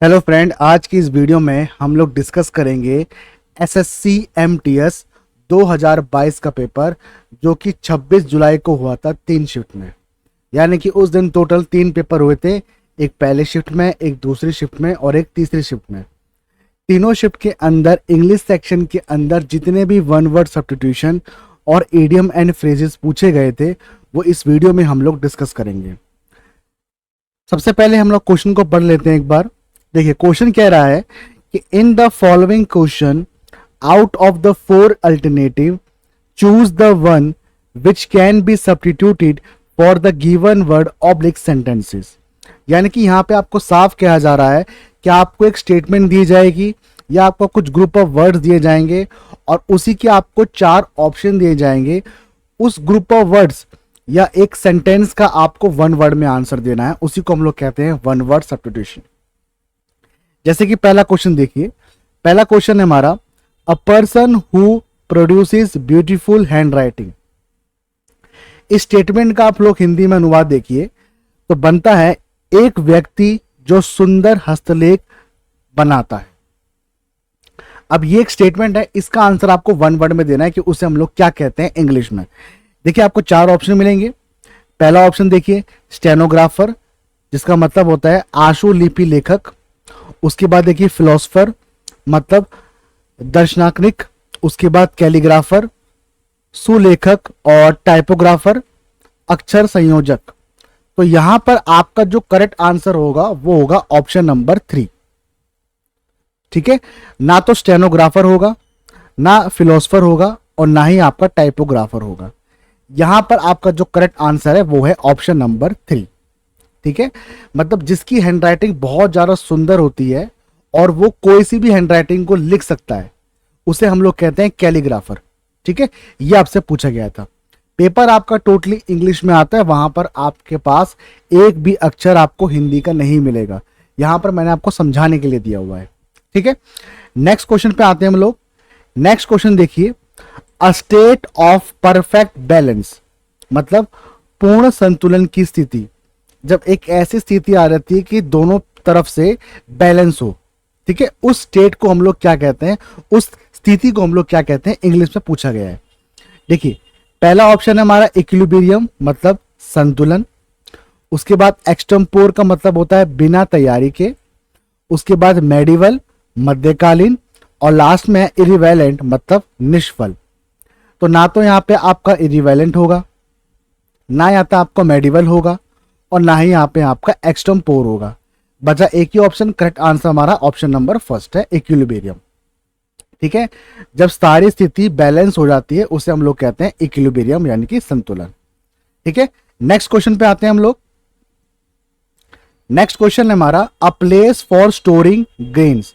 Hello friend, आज की इस वीडियो में हम लोग डिस्कस करेंगे एसएससी एमटीएस 2022 का पेपर जो कि 26 जुलाई को हुआ था 3 शिफ्ट में। यानी कि उस दिन टोटल 3 पेपर हुए थे, एक पहले शिफ्ट में, एक दूसरी शिफ्ट में और एक तीसरी शिफ्ट में। तीनों शिफ्ट के अंदर इंग्लिश सेक्शन के अंदर जितने भी वन वर्ड सब्स्टिट्यूशन और इडियम एंड फ्रेजेस पूछे गए थे वो इस वीडियो में हम लोग डिस्कस करेंगे। सबसे पहले हम लोग क्वेश्चन को पढ़ लेते हैं एक बार। देखिए क्वेश्चन कह रहा है कि इन the following question out of the 4 alternative choose the one which can be substituted for the given word oblique sentences. यानी कि यहाँ पे आपको साफ कहा जा रहा है कि आपको एक स्टेटमेंट दी जाएगी या आपको कुछ ग्रुप ऑफ वर्ड्स दिए जाएंगे और उसी के आपको 4 ऑप्शन दिए जाएंगे। उस ग्रुप ऑफ वर्ड्स या एक सेंटेंस का आपको वन वर्ड में आंसर देना है, उसी को हम लोग कहते हैं वन वर्ड सब्स्टिट्यूशन। जैसे कि पहला क्वेश्चन देखिए, पहला क्वेश्चन है हमारा a person who produces beautiful hand writing. इस स्टेटमेंट का आप लोग हिंदी में अनुवाद देखिए तो बनता है एक व्यक्ति जो सुंदर हस्तलेख बनाता है। अब ये एक स्टेटमेंट है, इसका आंसर आपको वन वर्ड में देना है कि उसे हम लोग क्या कहते हैं इंग्लिश में। देखिए आपको 4 ऑप्शन मिलेंगे। पहला ऑप्शन देखिए स्टेनोग्राफर, जिसका मतलब होता है आशुलिपि लेखक। उसके बाद देखिए फिलोसफर मतलब दर्शनात्मिक। उसके बाद कैलीग्राफर, सुलेखक और टाइपोग्राफर अक्षर संयोजक। तो यहां पर आपका जो करेक्ट आंसर होगा वो होगा ऑप्शन नंबर 3। ठीक है, ना तो स्टेनोग्राफर होगा, ना फिलोसफर होगा और ना ही आपका टाइपोग्राफर होगा। यहां पर आपका जो करेक्ट आंसर है वो है ऑप्शन नंबर 3। ठीक है, मतलब जिसकी हैंडराइटिंग बहुत ज्यादा सुंदर होती है और वो कोई सी भी हैंडराइटिंग को लिख सकता है उसे हम लोग कहते हैं कैलीग्राफर। ठीक है, ये आपसे पूछा गया था। पेपर आपका टोटली इंग्लिश में आता है, वहां पर आपके पास एक भी अक्षर आपको हिंदी का नहीं मिलेगा। यहां पर मैंने आपको समझाने के लिए दिया हुआ है। ठीक है, नेक्स्ट क्वेश्चन पे आते हैं हम लोग। नेक्स्ट क्वेश्चन देखिए a state of perfect balance मतलब पूर्ण संतुलन की स्थिति। जब एक ऐसी स्थिति आ जाती है कि दोनों तरफ से बैलेंस हो, ठीक है, उस स्टेट को हम लोग क्या कहते हैं, उस स्थिति को हम लोग क्या कहते हैं, इंग्लिश में पूछा गया है। देखिए पहला ऑप्शन है हमारा इक्विलिब्रियम मतलब संतुलन। उसके बाद एक्सटेम्पोर का मतलब होता है बिना तैयारी के। उसके बाद मेडिवल मध्यकालीन और लास्ट में है इरिवेलेंट मतलब निष्फल। तो ना तो यहाँ पे आपका इरिवेलेंट होगा, ना यहाँ पे आपका मेडिवल होगा और ना ही यहाँ पे आपका एक्सटेम्पोर होगा। बचा एक ही ऑप्शन, करेक्ट आंसर हमारा ऑप्शन नंबर फर्स्ट है इक्विलिब्रियम। ठीक है, जब सारी स्थिति बैलेंस हो जाती है उसे हम लोग कहते हैं इक्विलिब्रियम यानी कि संतुलन। ठीक है, नेक्स्ट क्वेश्चन पे आते हैं हम लोग। नेक्स्ट क्वेश्चन है हमारा a place for storing grains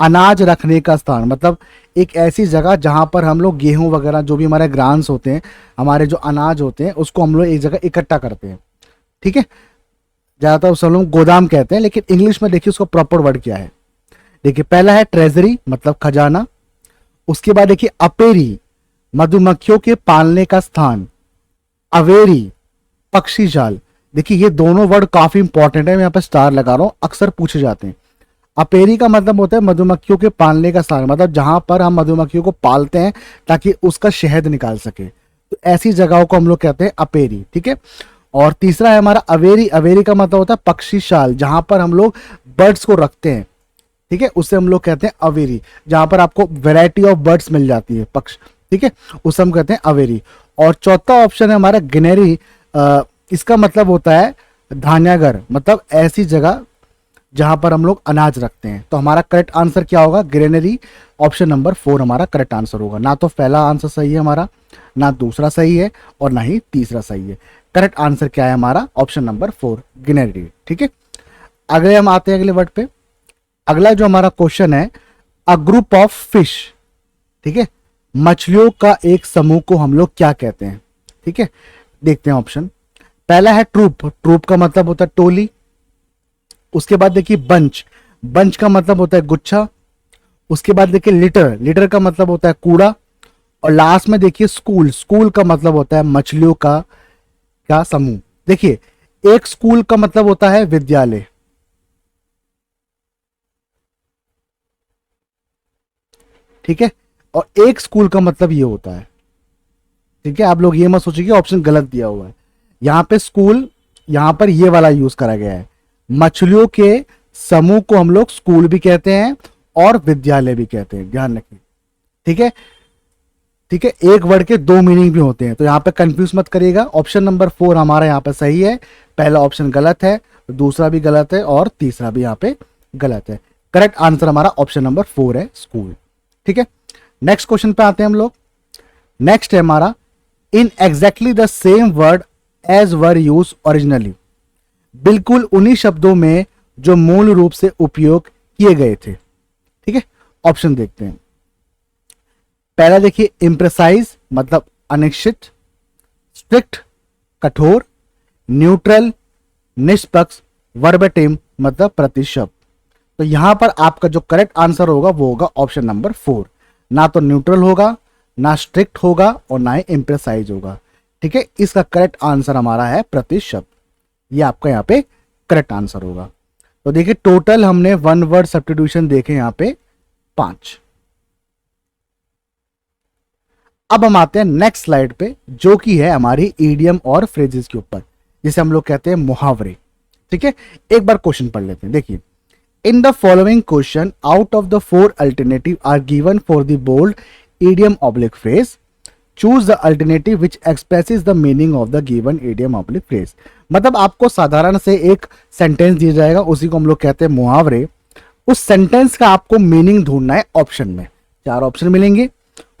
अनाज रखने का स्थान मतलब एक ऐसी जगह जहां पर हम लोग गेहूं वगैरह जो भी हमारे ग्रान्स होते हैं, हमारे जो अनाज होते हैं, उसको हम लोग एक जगह इकट्ठा करते हैं। ठीक है, ज्यादातर उसे हम लोग गोदाम कहते हैं, लेकिन इंग्लिश में देखिए उसका प्रॉपर वर्ड क्या है। देखिए पहला है ट्रेजरी मतलब खजाना। उसके बाद देखिए अपेरी मधुमक्खियों के पालने का स्थान। अवेरी पक्षी जाल। देखिए ये दोनों वर्ड काफी इंपॉर्टेंट है, मैं यहाँ पे स्टार लगा रहा हूं, अक्सर पूछे जाते हैं। अपेरी का मतलब होता है मधुमक्खियों के पालने का स्थान, मतलब जहां पर हम मधुमक्खियों को पालते हैं ताकि उसका शहद निकाल सके, तो ऐसी जगहों को हम लोग कहते हैं अपेरी। ठीक है, और तीसरा है हमारा अवेरी। अवेरी का मतलब होता है पक्षीशाल, जहां पर हम लोग बर्ड्स को रखते हैं। ठीक है, उसे हम लोग कहते हैं अवेरी, जहां पर आपको वैरायटी ऑफ बर्ड्स मिल जाती है, पक्ष। ठीक है, उसे हम कहते हैं अवेरी। और चौथा ऑप्शन है हमारा गिनेरी। इसका मतलब होता है धान्यागर मतलब ऐसी जगह जहां पर हम लोग अनाज रखते हैं। तो हमारा करेक्ट आंसर क्या होगा, ग्रेनरी। ऑप्शन नंबर 4 हमारा करेक्ट आंसर होगा। ना तो पहला आंसर सही है हमारा, ना दूसरा सही है और ना ही तीसरा सही है। करेक्ट आंसर क्या है हमारा, ऑप्शन नंबर 4 ग्रेनरी। ठीक है, अगले हम आते हैं अगले वर्ड पे। अगला जो हमारा क्वेश्चन है अ ग्रुप ऑफ फिश। ठीक है, मछलियों का एक समूह को हम लोग क्या कहते हैं। ठीक है, देखते हैं ऑप्शन। पहला है ट्रूप। ट्रूप का मतलब होता है टोली। उसके बाद देखिए बंच। बंच का मतलब होता है गुच्छा। उसके बाद देखिए लिटर। लिटर का मतलब होता है कूड़ा। और लास्ट में देखिए स्कूल। स्कूल का मतलब होता है मछलियों का समूह। देखिए एक स्कूल का मतलब होता है विद्यालय, ठीक है, और एक स्कूल का मतलब ये होता है। ठीक है, आप लोग ये मत सोचिए कि ऑप्शन गलत दिया हुआ है। यहाँ पे स्कूल, यहाँ पर ये वाला यूज करा गया है। मछलियों के समूह को हम लोग स्कूल भी कहते हैं और विद्यालय भी कहते हैं, ध्यान रखिए। ठीक है, ठीक है, एक वर्ड के दो मीनिंग भी होते हैं, तो यहाँ पे कंफ्यूज मत करिएगा। ऑप्शन नंबर 4 हमारा यहाँ पे सही है। पहला ऑप्शन गलत है, दूसरा भी गलत है और तीसरा भी यहाँ पे गलत है। करेक्ट आंसर हमारा ऑप्शन नंबर 4 है, स्कूल। ठीक है, नेक्स्ट क्वेश्चन पे आते हैं हम लोग। नेक्स्ट है हमारा, in exactly the same word as were use originally, बिल्कुल उन्हीं शब्दों में जो मूल रूप से उपयोग किए गए थे। ठीक है, ऑप्शन देखते हैं। पहला देखिए, इम्प्रेसाइज मतलब अनिश्चित, स्ट्रिक्ट कठोर, न्यूट्रल निष्पक्ष, वर्बेटिम मतलब प्रतिशब्द। तो यहां पर आपका जो करेक्ट आंसर होगा वो होगा ऑप्शन नंबर 4। ना तो न्यूट्रल होगा, ना स्ट्रिक्ट होगा और ना ही इम्प्रेसाइज होगा। ठीक है, इसका करेक्ट आंसर हमारा है प्रतिशब्द। ये आपका यहाँ पे करेक्ट आंसर होगा। तो देखिए टोटल हमने वन वर्ड सब्स्टिट्यूशन देखे यहाँ पे 5। अब हम आते हैं नेक्स्ट स्लाइड पे, जो कि है हमारी ईडियम और फ्रेजेस के ऊपर, जिसे हम लोग कहते हैं मुहावरे। ठीक है, एक बार क्वेश्चन पढ़ लेते हैं। देखिए, in the following question out of the 4 alternative are given for the bold idiom oblique phrase, choose the alternative which expresses the meaning of the given idiom oblique phrase। मतलब आपको साधारण से एक सेंटेंस दिया जाएगा, उसी को हम लोग कहते हैं मुहावरे। उस सेंटेंस का आपको मीनिंग ढूंढना है ऑप्शन में। 4 ऑप्शन मिलेंगे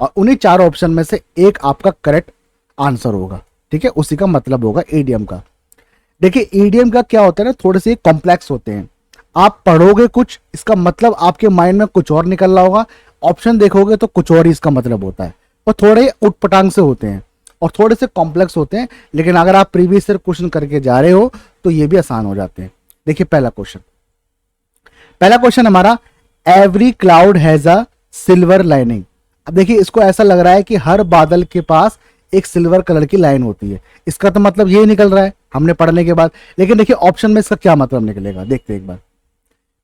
और उन्हीं 4 ऑप्शन में से एक आपका करेक्ट आंसर होगा। ठीक है, उसी का मतलब होगा ईडियम का। देखिए ईडियम का क्या होता है ना, थोड़े से कॉम्प्लेक्स होते हैं। आप पढ़ोगे कुछ, इसका मतलब आपके माइंड में कुछ और निकल रहा होगा, ऑप्शन देखोगे तो कुछ और ही इसका मतलब होता है। और थोड़े उटपटांग से होते हैं और थोड़े से कॉम्प्लेक्स होते हैं, लेकिन अगर आप प्रीवियस ईयर क्वेश्चन करके जा रहे हो तो ये भी आसान हो जाते हैं। देखिए पहला क्वेश्चन हमारा, every cloud has a silver lining. अब देखिए इसको ऐसा लग रहा है कि हर बादल के पास एक सिल्वर कलर की लाइन होती है, इसका तो मतलब यही निकल रहा है हमने पढ़ने के बाद। लेकिन देखिए ऑप्शन में इसका क्या मतलब निकलेगा, देखते हैं एक बार।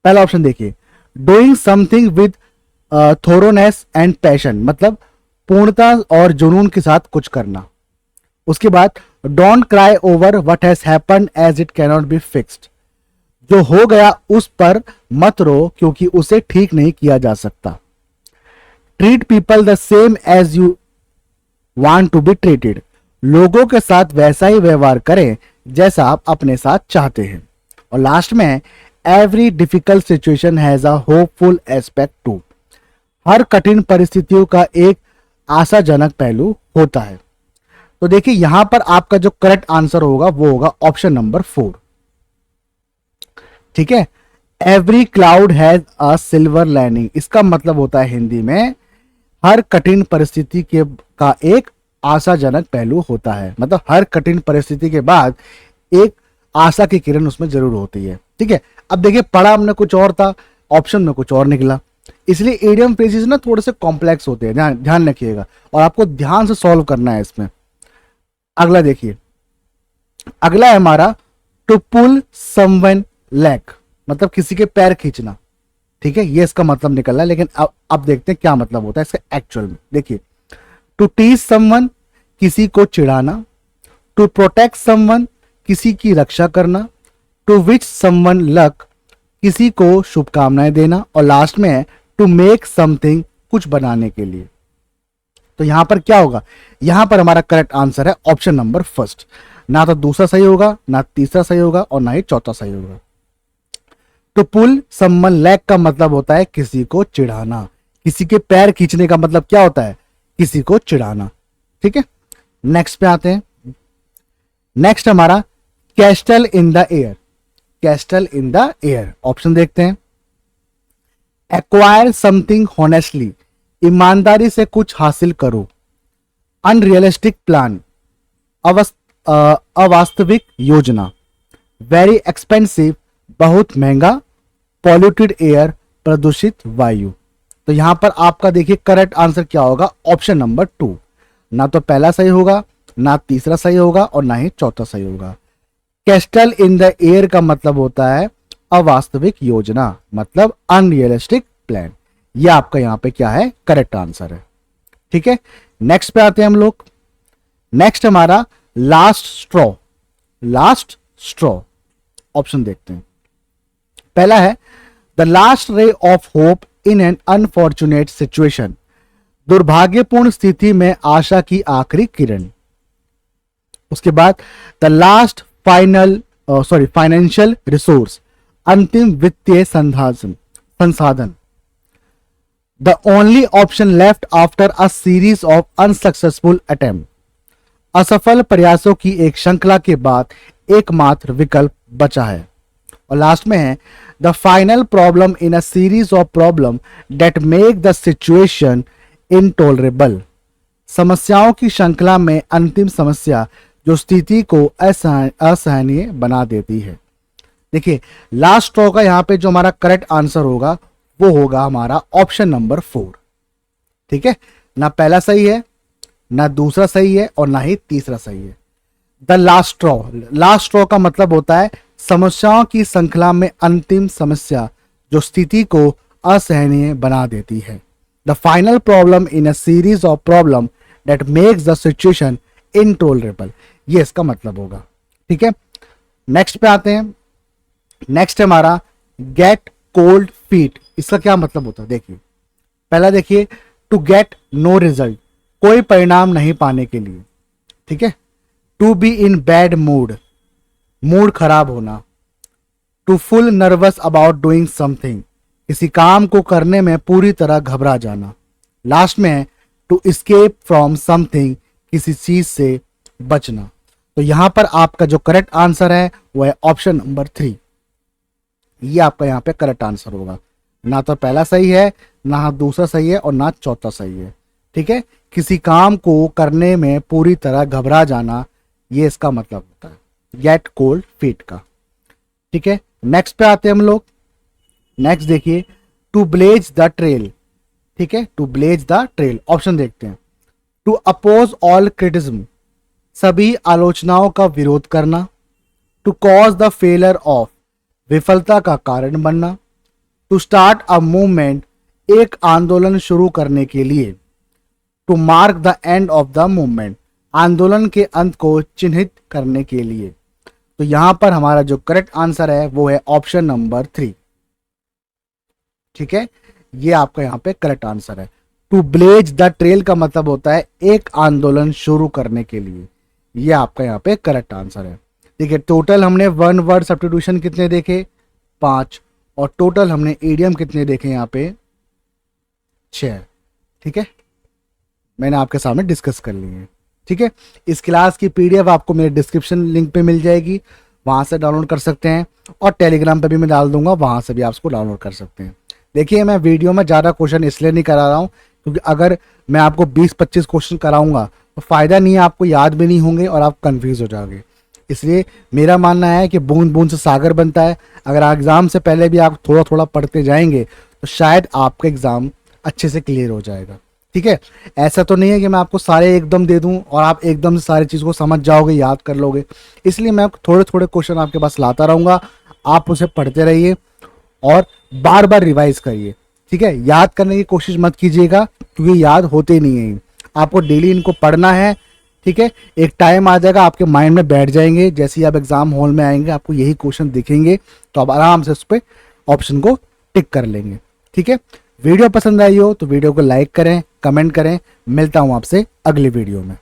पहला ऑप्शन देखिए, doing something with thoroughness and passion, मतलब पूर्णता और जुनून के साथ कुछ करना। उसके बाद don't cry over what has happened as it cannot be fixed, जो हो गया उस पर मत रो क्योंकि उसे ठीक नहीं किया जा सकता। Treat people the same as you want to be treated, लोगों के साथ वैसा ही व्यवहार करें जैसा आप अपने साथ चाहते हैं। और लास्ट में, every difficult situation has a hopeful aspect too, हर कठिन परिस्थितियों का एक आशाजनक पहलू होता है। तो देखिए यहां पर आपका जो करेक्ट आंसर होगा वो होगा ऑप्शन नंबर 4। ठीक है, every cloud has a silver lining, इसका मतलब होता है हिंदी में, हर कठिन परिस्थिति के का एक आशाजनक पहलू होता है। मतलब हर कठिन परिस्थिति के बाद एक आशा की किरण उसमें जरूर होती है। ठीक है, अब देखिए पढ़ा हमने कुछ और था, ऑप्शन में कुछ और निकला, इसलिए ईडियम फ्रेजेस ना थोड़े से कॉम्प्लेक्स होते हैं, ध्यान रखिएगा और आपको ध्यान से सॉल्व करना है इसमें। अगला देखिए, अगला है हमारा, टू पुल समवन लेग, मतलब किसी के पैर खींचना। ठीक है, ये इसका मतलब निकल रहा है, लेकिन अब देखते हैं क्या मतलब होता है इसका एक्चुअल में। देखिए, टू टीज समवन, किसी को चिढ़ाना। टू प्रोटेक्ट समवन, किसी की रक्षा करना। टू विश समवन लक, किसी को शुभकामनाएं देना। और लास्ट में है टू मेक समथिंग, कुछ बनाने के लिए। तो यहां पर क्या होगा, यहां पर हमारा करेक्ट आंसर है ऑप्शन नंबर 1। ना तो दूसरा सही होगा, ना तीसरा सही होगा और ना ही चौथा सही होगा। टू पुल समवन लेग का मतलब होता है किसी को चिढ़ाना, किसी के पैर खींचने का मतलब क्या होता है, किसी को चिढ़ाना। ठीक है, नेक्स्ट पे आते हैं। नेक्स्ट हमारा, castle in the air. Castle in the air, option देखते हैं। एक्वायर समथिंग हॉनेस्टली, ईमानदारी से कुछ हासिल करो। अनरियलिस्टिक प्लान, अवास्तविक योजना। वेरी एक्सपेंसिव, बहुत महंगा। पॉल्यूटेड एयर, प्रदूषित वायु। तो यहां पर आपका देखिए करेक्ट आंसर क्या होगा, ऑप्शन नंबर 2। ना तो पहला सही होगा, ना तीसरा सही होगा और ना ही चौथा सही होगा। कैस्टल इन द एयर का मतलब होता है अवास्तविक योजना, मतलब अनरियलिस्टिक प्लान। ये आपका यहां पे क्या है, करेक्ट आंसर है। ठीक है, नेक्स्ट पे आते हैं हम लोग। नेक्स्ट हमारा last straw. Last straw option देखते हैं। पहला है the last ray of hope in an unfortunate situation, दुर्भाग्यपूर्ण स्थिति में आशा की आखिरी किरण। उसके बाद द लास्ट फाइनेंशियल रिसोर्स, अंतिम वित्तीय संसाधन। The only option left after a series of unsuccessful attempt, असफल प्रयासों की एक श्रृंखला के बाद एकमात्र विकल्प बचा है। और लास्ट में है the final problem in a series of problem that make the situation intolerable, समस्याओं की श्रृंखला में अंतिम समस्या जो स्थिति को असहनीय बना देती है। देखिए लास्ट स्ट्रॉ का यहां पे जो हमारा करेक्ट आंसर होगा वो होगा हमारा ऑप्शन नंबर 4। ठीक है, ना पहला सही है, ना दूसरा सही है, और ना ही तीसरा सही है। The last straw, last straw का मतलब होता है समस्याओं की श्रृंखला में अंतिम समस्या जो स्थिति को असहनीय बना देती है। The final problem in a series of problem that makes the situation intolerable, ये इसका मतलब होगा। ठीक है, नेक्स्ट पे आते हैं। नेक्स्ट हमारा गेट कोल्ड फीट, इसका क्या मतलब होता है? देखिए पहला देखिए टू गेट नो रिजल्ट, कोई परिणाम नहीं पाने के लिए। ठीक है, to be in bad mood, mood खराब होना। To feel nervous about doing something, किसी काम को करने में पूरी तरह घबरा जाना। लास्ट में है टू एस्केप फ्रॉम समथिंग, किसी चीज से बचना। तो यहां पर आपका जो करेक्ट आंसर है वो है ऑप्शन नंबर 3। ये आपका यहां पे करेक्ट आंसर होगा। ना तो पहला सही है, ना दूसरा सही है, और ना चौथा सही है। ठीक है, किसी काम को करने में पूरी तरह घबरा जाना, ये इसका मतलब होता है गेट कोल्ड फीट का। ठीक है, नेक्स्ट पे आते हैं हम लोग। नेक्स्ट देखिए टू ब्लेज द ट्रेल। ठीक है, to blaze the trail option देखते हैं। टू अपोज ऑल क्रिटिसिज्म, सभी आलोचनाओं का विरोध करना। To cause the failure of, विफलता का कारण बनना। टू स्टार्ट अ मूवमेंट, एक आंदोलन शुरू करने के लिए। To mark the end of the movement, आंदोलन के अंत को चिन्हित करने के लिए। तो यहां पर हमारा जो करेक्ट आंसर है वो है ऑप्शन नंबर 3। ठीक है, ये आपका यहां पे करेक्ट आंसर है। टू ब्लेज द ट्रेल का मतलब होता है एक आंदोलन शुरू करने के लिए। ये आपका यहां पे करेक्ट आंसर है। देखिए टोटल हमने वन वर्ड सब्स्टिट्यूशन कितने देखे? 5। और टोटल हमने इडियम कितने देखे यहाँ पे? 6। ठीक है, मैंने आपके सामने डिस्कस कर लिए हैं। ठीक है, इस क्लास की पीडीएफ आपको मेरे डिस्क्रिप्शन लिंक पे मिल जाएगी, वहां से डाउनलोड कर सकते हैं। और टेलीग्राम पे भी मैं डाल दूंगा, वहां से भी आप उसको डाउनलोड कर सकते हैं। देखिए मैं वीडियो में ज़्यादा क्वेश्चन इसलिए नहीं करा रहा हूँ क्योंकि अगर मैं आपको 20-25 क्वेश्चन कराऊंगा तो फ़ायदा नहीं है, आपको याद भी नहीं होंगे और आप कन्फ्यूज़ हो जाओगे। इसलिए मेरा मानना है कि बूंद बूंद से सागर बनता है। अगर एग्ज़ाम से पहले भी आप थोड़ा थोड़ा पढ़ते जाएंगे तो शायद आपका एग्ज़ाम अच्छे से क्लियर हो जाएगा। ठीक है, ऐसा तो नहीं है कि मैं आपको सारे एकदम दे दूं और आप एकदम से सारी चीज़ को समझ जाओगे, याद कर लोगे। इसलिए मैं थोड़े थोड़े क्वेश्चन आपके पास लाता रहूँगा, आप उसे पढ़ते रहिए और बार बार रिवाइज करिए। ठीक है, याद करने की कोशिश मत कीजिएगा क्योंकि याद होते नहीं हैं। आपको डेली इनको पढ़ना है। ठीक है, एक टाइम आ जाएगा आपके माइंड में बैठ जाएंगे, जैसे ही आप एग्जाम हॉल में आएंगे आपको यही क्वेश्चन दिखेंगे तो आप आराम से उस पर ऑप्शन को टिक कर लेंगे। ठीक है, वीडियो पसंद आई हो तो वीडियो को लाइक करें, कमेंट करें। मिलता हूं आपसे अगली वीडियो में।